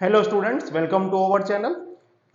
Hello students, welcome to our channel.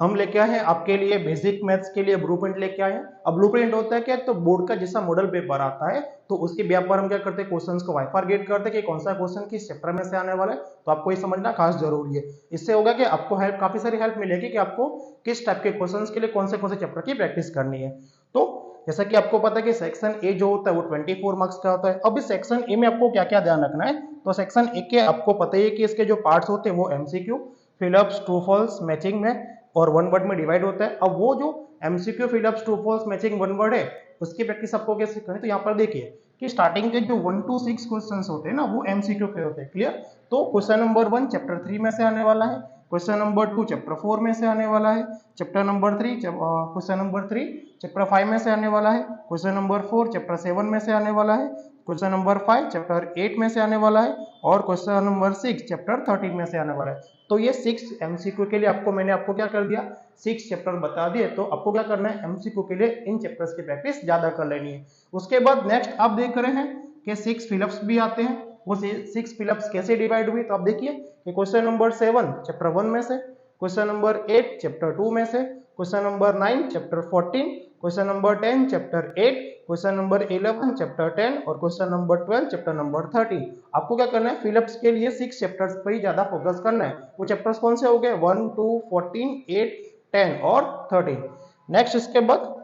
हम लेके आए हैं आपके लिए बेसिक मैथ्स के लिए ब्लूप्रिंट लेके आए हैं। अब ब्लूप्रिंट होता है क्या, तो बोर्ड का जैसा मॉडल पेपर आता है तो उसके बेस पर हम क्या करते हैं, क्वेश्चंस को बाइफरकेट करते हैं कि कौन सा क्वेश्चन किस चैप्टर में से आने वाला है। तो आपको ये समझना खास जरूरी है। इससे होगा कि आपको हेल्प, काफी सारी हेल्प मिलेगी कि आपको किस टाइप के क्वेश्चंस के लिए कौन से चैप्टर की प्रैक्टिस करनी है। तो जैसा कि आपको पता है कि सेक्शन ए जो होता है वो 24 मार्क्स का होता है। अब इस सेक्शन ए में आपको क्या क्या ध्यान रखना है, तो सेक्शन ए के आपको पता ही है कि इसके जो पार्ट्स होते हैं वो MCQ, fill ups, true false, matching में और वन वर्ड में डिवाइड होता है। अब वो जो MCQ, fill ups, true false, matching, one word है उसकी प्रैक्टिस आपको कैसे करनी है, तो यहाँ पर देखिए कि स्टार्टिंग के जो 1 to 6 क्वेश्चंस होते हैं ना वो एमसीक्यू के होते हैं। क्लियर। तो क्वेश्चन नंबर 1 चैप्टर 3 में से आने वाला है, क्वेश्चन नंबर 2 चैप्टर 4 में से आने वाला है, chapter number 3 question number 3 chapter 5 में से आने वाला है, क्वेश्चन नंबर 4 चैप्टर 7 में से आने वाला है, क्वेश्चन नंबर 5 चैप्टर 8 में से आने वाला है और क्वेश्चन नंबर 6 चैप्टर 13 में से आने वाला है। तो ये 6 एमसीक्यू के लिए मैंने आपको क्या कर दिया, 6 चैप्टर बता दिए। तो आपको क्या करना है, एमसीक्यू के लिए इन चैप्टर्स की प्रैक्टिस ज्यादा कर लेनी है। उसके बाद नेक्स्ट आप देख रहे हैं कि 6 फिलअप्स भी आते हैं। वो 6 फिलअप्स कैसे डिवाइड हुई, तो आप देखिए कि क्वेश्चन नंबर 7 चैप्टर 1 में से, क्वेश्चन नंबर 8 चैप्टर 2 में से, question number 9 chapter 14, question number 10 chapter 8, question number 11 chapter 10 और क्वेश्चन नंबर 12 चैप्टर नंबर 13। आपको क्या करना है, फिलअप्स के लिए 6 चैप्टर्स पर ही ज्यादा फोकस करना है। वो चैप्टर्स कौन से हो गए, 1 2 14 8 10 और 13। नेक्स्ट इसके बाद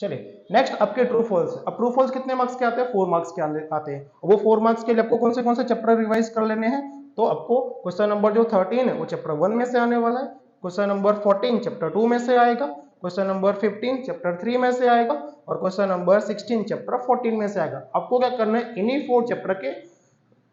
चलिए नेक्स्ट आपके ट्रू फॉल्स। अब ट्रू फॉल्स कितने मार्क्स के आते हैं, 4 मार्क्स के आते हैं। वो 4 मार्क्स के लिए आपको कौन से चैप्टर रिवाइज कर लेने हैं, तो आपको क्वेश्चन नंबर जो 13 है वो चैप्टर 1 में से आने वाला है, क्वेश्चन नंबर 14 चैप्टर 2 में से आएगा, क्वेश्चन नंबर 15 चैप्टर 3 में से आएगा और क्वेश्चन नंबर 16 चैप्टर 14 में से आएगा। आपको क्या करना है, इन्हीं 4 चैप्टर के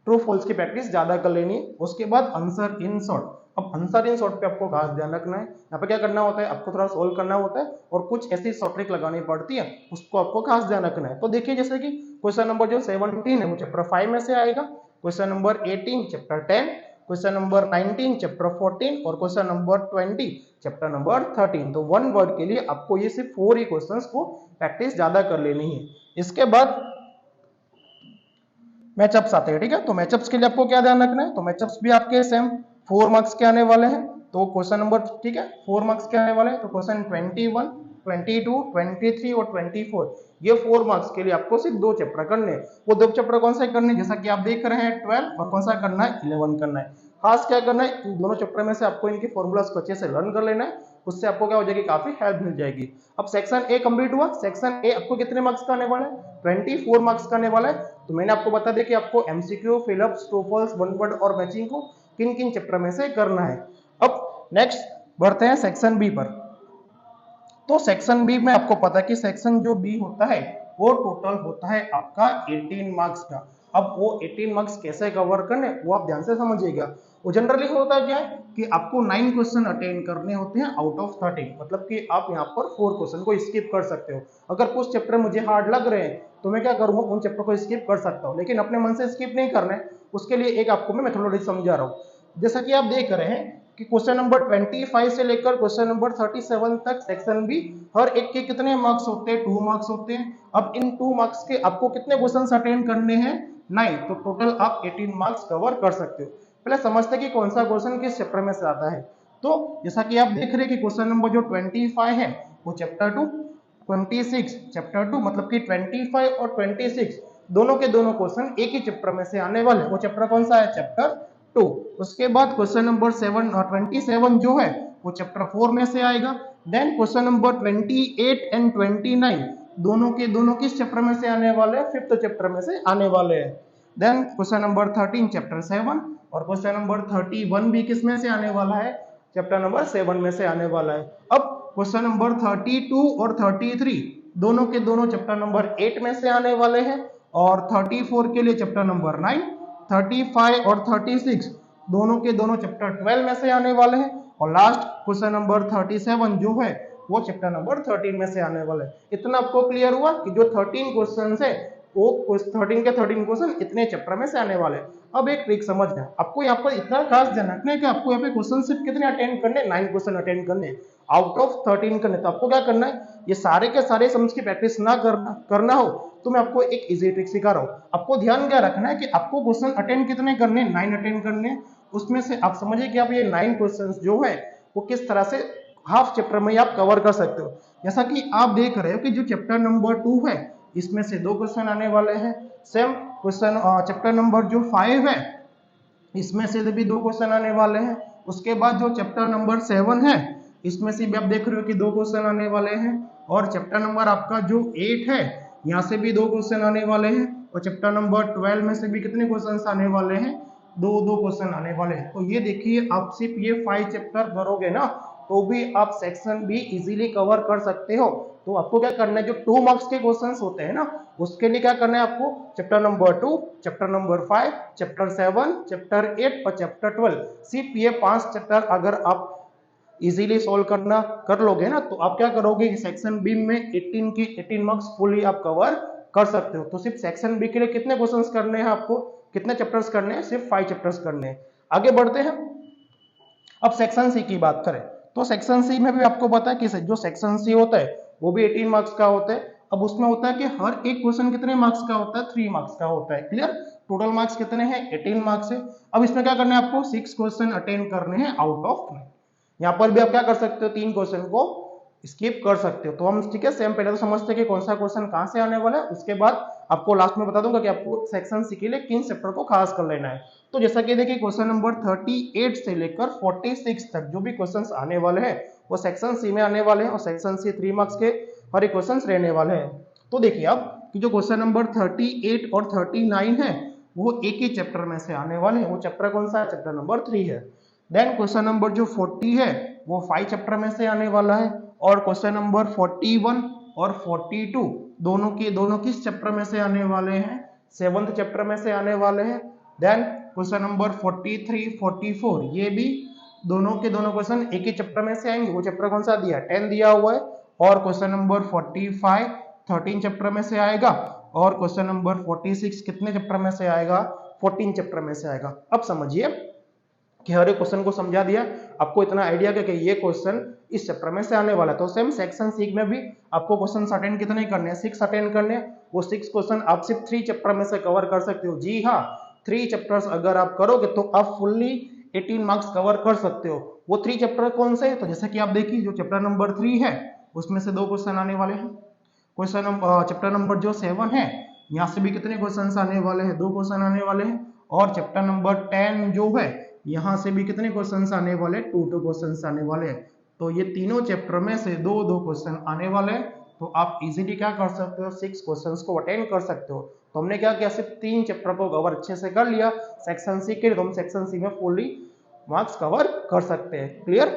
ट्रू फॉल्स की प्रैक्टिस ज्यादा कर लेनी है। उसके बाद आंसर इन शॉर्ट। अब आंसर इन शॉर्ट पे आपको खास ध्यान रखना है। यहाँ पे क्या करना होता है, आपको थोड़ा सोल्व करना होता है और कुछ ऐसी शॉर्ट ट्रिक लगानी पड़ती है, उसको आपको खास ध्यान रखना है। तो देखिए जैसे कि क्वेश्चन नंबर जो 17 है वो चैप्टर 5 में से आएगा, question number 18 chapter 10, question number 19 chapter 14 और क्वेश्चन नंबर 20 चैप्टर नंबर 13। तो वन वर्ड के लिए आपको ये सिर्फ 4 ही क्वेश्चंस को प्रैक्टिस ज्यादा कर लेनी है। इसके बाद मैचअप्स आते हैं। ठीक है, तो मैचअप्स के लिए आपको क्या ध्यान रखना है, तो मैचअप्स भी आपके सेम 4 मार्क्स के आने वाले हैं। तो क्वेश्चन नंबर, ठीक है, 4 मार्क्स के आने वाले हैं। तो क्वेश्चन 21 22 23 और 24 ये 4 मार्क्स के लिए आपको सिर्फ 2 चैप्टर करने हैं। वो 2 चैप्टर कौन से करने हैं, जैसा कि आप देख रहे हैं 12 और कौन सा करना है, 11 करना है। खास क्या करना है, इन दोनों चैप्टर में से आपको इनके फॉर्मूलाज को अच्छे से लर्न कर लेना है। उससे आपको क्या हो जाएगी, काफी हेल्प मिल जाएगी। अब सेक्शन ए कंप्लीट हुआ। सेक्शन ए आपको कितने मार्क्स का आने वाला है, 24 मार्क्स का आने वाला है। तो मैंने आपको बता दिया कि आपको MCQ, fill ups, true false, one word और मैचिंग को किन किन चैप्टर में से करना है। अब नेक्स्ट बढ़ते हैं सेक्शन बी पर। तो सेक्शन बी में आपको पता है कि सेक्शन जो बी होता है वो टोटल होता है आपका 18 मार्क्स का। अब वो 18 मार्क्स कैसे कवर करने, वो आप ध्यान से समझिएगा। वो जनरली होता क्या है कि आपको 9 क्वेश्चन अटेंड करने होते हैं आउट ऑफ 13, मतलब कि आप यहाँ पर 4 क्वेश्चन को स्किप कर सकते हो। अगर कुछ चैप्टर मुझे हार्ड लग रहे हैं तो मैं क्या करूंगा, उन चैप्टर को स्किप कर सकता हूँ, लेकिन अपने मन से स्किप नहीं करना है। उसके लिए एक आपको मैं मेथोडोलॉजी समझा रहा हूँ। जैसा कि आप देख रहे हैं कि क्वेश्चन नंबर 25 से लेकर क्वेश्चन नंबर 37 तक सेक्शन बी, हर एक के कितने मार्क्स होते हैं, 2 मार्क्स होते हैं। अब इन 2 मार्क्स के आपको कितने क्वेश्चन अटेंड करने हैं, 9। तो टोटल आप 18 मार्क्स कवर कर सकते हो। पहले समझते हैं कि कौन सा क्वेश्चन किस चैप्टर में से आता है। तो जैसा कि आप देख रहे हैं कि क्वेश्चन नंबर जो 25 है वो चैप्टर 2, 26 चैप्टर 2, मतलब कि 25 और 26 दोनों के दोनों क्वेश्चन एक ही चैप्टर में से आने वाले। वो चैप्टर कौन सा है, चैप्टर 2। उसके बाद क्वेश्चन नंबर 27 जो है वो चैप्टर 4 में से आएगा। देन क्वेश्चन नंबर 28 एंड 29 दोनों के दोनों किस चैप्टर में से आने वाले हैं, 5th चैप्टर में से आने वाले हैं। देन क्वेश्चन नंबर 13 चैप्टर 7 और क्वेश्चन नंबर 31 भी किस में से आने वाला है, चैप्टर नंबर 7 में से आने वाला है। अब क्वेश्चन नंबर 32 और 33 दोनों के दोनों चैप्टर नंबर 8 में से आने वाले हैं और 34 के लिए चैप्टर नंबर 9, 35 और 36 दोनों के दोनों चैप्टर 12 में से आने वाले हैं और लास्ट क्वेश्चन नंबर 37 जो है वो चैप्टर नंबर 13 में से आने वाला है। इतना आपको क्लियर हुआ कि जो 13 क्वेश्चन है वो 13 के 13 क्वेश्चन इतने चैप्टर में से आने वाले हैं। अब एक ट्रिक समझना है आपको, यहाँ पर इतना खास ध्यान रखना है कि आपको यहाँ पे क्वेश्चन सिर्फ कितने अटेंड करने, 9 क्वेश्चन अटेंड करने। आउट ऑफ 13 करने। तो आपको क्या करना है, ये सारे के सारे सम्स की प्रैक्टिस ना करना हो तो मैं आपको एक इजी ट्रिक सिखा रहा हूँ। आपको ध्यान क्या रखना है कि आपको क्वेश्चन अटेंड कितने करने, 9 अटेंड करने। उसमें से आप समझिए कि आप ये 9 क्वेश्चंस जो है वो किस तरह से हाफ चैप्टर में आप कवर कर सकते हो। जैसा कि आप देख रहे हो कि जो चैप्टर नंबर 2 है इसमें से 2 क्वेश्चन आने वाले हैं। सेम क्वेश्चन चैप्टर नंबर जो 5 है इसमें से भी 2 क्वेश्चन आने वाले हैं। उसके बाद जो चैप्टर नंबर 7 है इसमें से भी आप देख रहे हो कि 2 क्वेश्चन आने वाले हैं। और चैप्टर नंबर आपका जो 8 है यहाँ से भी 2 क्वेश्चन आने वाले हैं। और चैप्टर नंबर 12 में से भी कितने क्वेश्चन आने वाले हैं, 2 क्वेश्चन आने वाले हैं। तो ये देखिए आप सिर्फ ये 5 चैप्टर करोगे ना तो भी आप सेक्शन भी इजीली कवर कर सकते हो। तो आपको क्या करना है, जो 2 मार्क्स के क्वेश्चंस होते हैं ना उसके लिए क्या करना है आपको, chapter number 2, chapter number 5, chapter 7, chapter 8 और चैप्टर 12, सिर्फ ये 5 चैप्टर अगर आप इजीली सॉल्व करना कर लोगे ना तो आप क्या करोगे, सेक्शन बी में 18 की 18 मार्क्स फुली आप कवर कर सकते हो। तो सिर्फ सेक्शन बी के लिए कितने क्वेश्चंस करने हैं आपको, कितने चैप्टर्स करने हैं, सिर्फ 5 चैप्टर्स करने हैं। आगे बढ़ते हैं। अब सेक्शन सी की बात करें तो सेक्शन सी में भी आपको पता है कि जो सेक्शन सी होता है वो भी 18 मार्क्स का होता है। अब उसमें होता है कि हर एक क्वेश्चन कितने मार्क्स का होता है, 3 मार्क्स का होता है। क्लियर, टोटल मार्क्स कितने हैं, 18 मार्क्स है। अब इसमें क्या करना है आपको, 6 क्वेश्चन अटेंड करने हैं आउट ऑफ 9। यहाँ पर भी आप क्या कर सकते हो, 3 क्वेश्चन को स्किप कर सकते हो। तो हम ठीक है सेम पहले तो समझते हैं कि कौन सा क्वेश्चन कहां से आने वाला है, उसके बाद आपको लास्ट में बता दूंगा कि आपको सेक्शन सी के लिए किन चैप्टर को खास कर लेना है। तो जैसा कि देखिए क्वेश्चन नंबर 38 से लेकर 46 तक जो भी क्वेश्चंस आने वाले हैं वो सेक्शन सी में आने वाले हैं और सेक्शन सी 3 मार्क्स के हर एक क्वेश्चंस रहने वाले हैं। तो देखिए अब कि जो क्वेश्चन नंबर 38 और 39 है वो एक ही चैप्टर में से आने वाले हैं। वो चैप्टर कौन सा है, चैप्टर नंबर 3 है। देन क्वेश्चन नंबर जो 40 है वो 5 चैप्टर में से आने वाला है। और क्वेश्चन नंबर 41 और 42 दोनों किस चैप्टर में से आने वाले हैं, 7th चैप्टर में से आने वाले हैं। देन क्वेश्चन नंबर 43, 44 ये भी दोनों के दोनों क्वेश्चन एक ही चैप्टर में से आएंगे। वो चैप्टर कौन सा दिया, 10 दिया हुआ है। और क्वेश्चन नंबर 45 13 चैप्टर में से आएगा। और क्वेश्चन नंबर 46 कितने चैप्टर में से आएगा, 14 चैप्टर में से आएगा। अब समझिए कि हर एक क्वेश्चन को समझा दिया, आपको इतना आइडिया कि ये क्वेश्चन इस चैप्टर में से आने वाला है। तो सेम सेक्शन सी में भी आपको क्वेश्चन अटेंड कितने करने हैं, 6 अटेंड करने हैं। वो 6 क्वेश्चन आप सिर्फ 3 चैप्टर में से कवर कर सकते हो। जी हाँ, 3 चैप्टर्स अगर आप करोगे तो आप फुल्ली 18 मार्क्स कवर कर सकते हो। वो 3 चैप्टर कौन से है, तो जैसे कि आप देखिए जो चैप्टर नंबर 3 है उसमें से 2 क्वेश्चन आने वाले हैं। क्वेश्चन नंबर चैप्टर नंबर जो 7 है यहाँ से भी कितने क्वेश्चन आने वाले हैं, 2 क्वेश्चन आने वाले हैं। और चैप्टर नंबर 10 जो है यहाँ से भी कितने क्वेश्चंस आने वाले, 2 क्वेश्चंस आने वाले हैं। तो ये तीनों चैप्टर में से 2 क्वेश्चन आने वाले हैं। तो आप इजीली क्या कर सकते हो, 6 क्वेश्चंस को अटेंड कर सकते हो। तो हमने क्या किया, सिर्फ 3 चैप्टर को कवर अच्छे से कर लिया सेक्शन सी के लिए। तो हम सेक्शन सी में फुली मार्क्स कवर कर सकते हैं। क्लियर,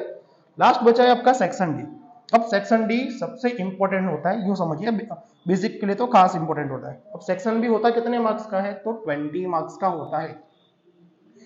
लास्ट बचा है आपका सेक्शन डी। अब सेक्शन डी सबसे इंपॉर्टेंट होता है, यूं समझिए बेसिक के लिए तो खास इंपॉर्टेंट होता है। अब सेक्शन बी होता है कितने मार्क्स का है, तो 20 मार्क्स का होता है।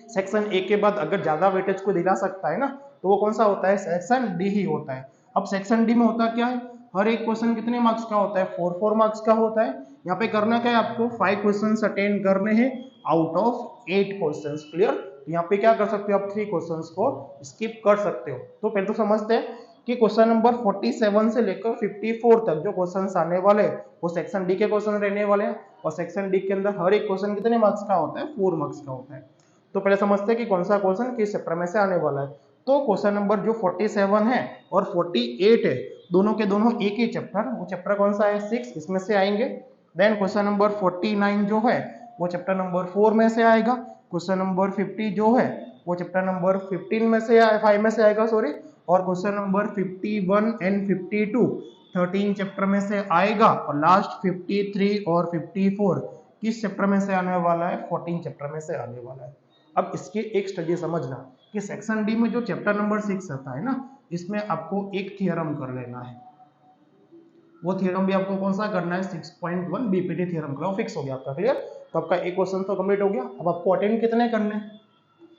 सेक्शन ए के बाद अगर ज्यादा वेटेज को दिला सकता है ना तो वो कौन सा होता है, सेक्शन डी ही होता है। अब सेक्शन डी में होता क्या है, हर एक क्वेश्चन कितने मार्क्स का होता है, 4 मार्क्स का होता है। यहाँ पे करना क्या है आपको, 5 क्वेश्चंस अटेंड करने हैं आउट ऑफ 8 क्वेश्चंस। क्लियर, तो यहाँ पे क्या कर सकते हो आप, 3 क्वेश्चंस को स्किप कर सकते हो। तो पहले तो समझते हैं कि क्वेश्चन नंबर 47 से लेकर 54 तक जो क्वेश्चंस आने वाले वो सेक्शन डी के क्वेश्चन रहने वाले हैं। और सेक्शन डी के अंदर हर एक क्वेश्चन कितने मार्क्स का होता है, 4 मार्क्स का होता है। तो पहले समझते हैं कि कौन सा क्वेश्चन किस चैप्टर में से आने वाला है। तो क्वेश्चन नंबर जो 47 है और 48 है दोनों के दोनों एक ही चैप्टर, वो चैप्टर कौन सा है, 6, इसमें से आएंगे। देन क्वेश्चन नंबर 49 जो है वो चैप्टर नंबर 4 में से आएगा। क्वेश्चन नंबर 50 जो है वो चैप्टर नंबर 15 में से 5 में से आएगा, सॉरी। और क्वेश्चन नंबर 51 एंड 52 13 चैप्टर में से आएगा। और लास्ट 53 और 54 किस चैप्टर में से आने वाला है, 14 चैप्टर में से आने वाला है। अब इसकी एक स्टडी समझना कि सेक्शन डी में जो चैप्टर नंबर 6 आता है ना इसमें आपको एक थ्योरम कर लेना है। वो थ्योरम भी आपको कौन सा करना है, 6.1 बीपीटी थ्योरम करो, फिक्स हो गया आपका। क्लियर, तो आपका एक क्वेश्चन तो कंप्लीट हो गया। अब आपको अटेंड कितने करने,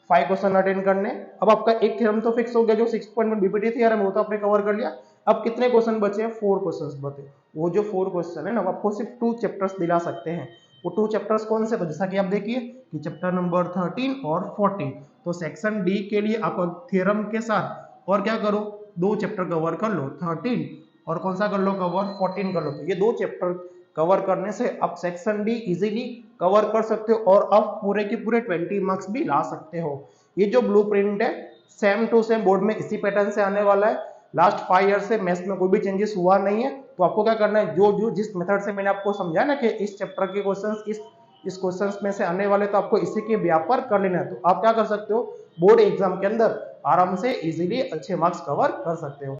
5 क्वेश्चन अटेंड करने। अब आपका एक थ्योरम तो फिक्स हो गया, जो 6.1 बीपीटी थ्योरम है वो तो आपने कवर कर लिया। अब कितने क्वेश्चन बचे हैं, 4 क्वेश्चन बचे। वो जो 4 क्वेश्चन है ना वो आपको सिर्फ 2 चैप्टर्स दिला सकते हैं। वो 2 चैप्टर्स कौन से, तो जैसा कि आप देखिए कि चैप्टर नंबर 13 और 14। तो सेक्शन डी के लिए आप थ्योरम के साथ और क्या करो, दो चैप्टर कवर कर लो, 13 और कौन सा कर लो कवर, 14 कर लो। तो ये दो चैप्टर कवर करने से आप सेक्शन भी इजीली कवर कर सकते हो और आप पूरे के पूरे 20 मार्क्स भी ला सकते हो। ये जो ब्लूप्रिंट है सेम टू सेम बोर्ड में इसी पैटर्न से आने वाला है। लास्ट 5 ईयर से मैथ्स में कोई भी चेंजेस हुआ नहीं है। तो आपको क्या करना है, जो जिस मेथड से मैंने आपको समझाया ना कि इस चैप्टर के क्वेश्चंस इस क्वेश्चंस में से आने वाले, तो आपको इसी के व्याप पर कर लेना है। तो आप क्या कर सकते हो, बोर्ड एग्जाम के अंदर आराम से इजीली अच्छे मार्क्स कवर कर सकते हो।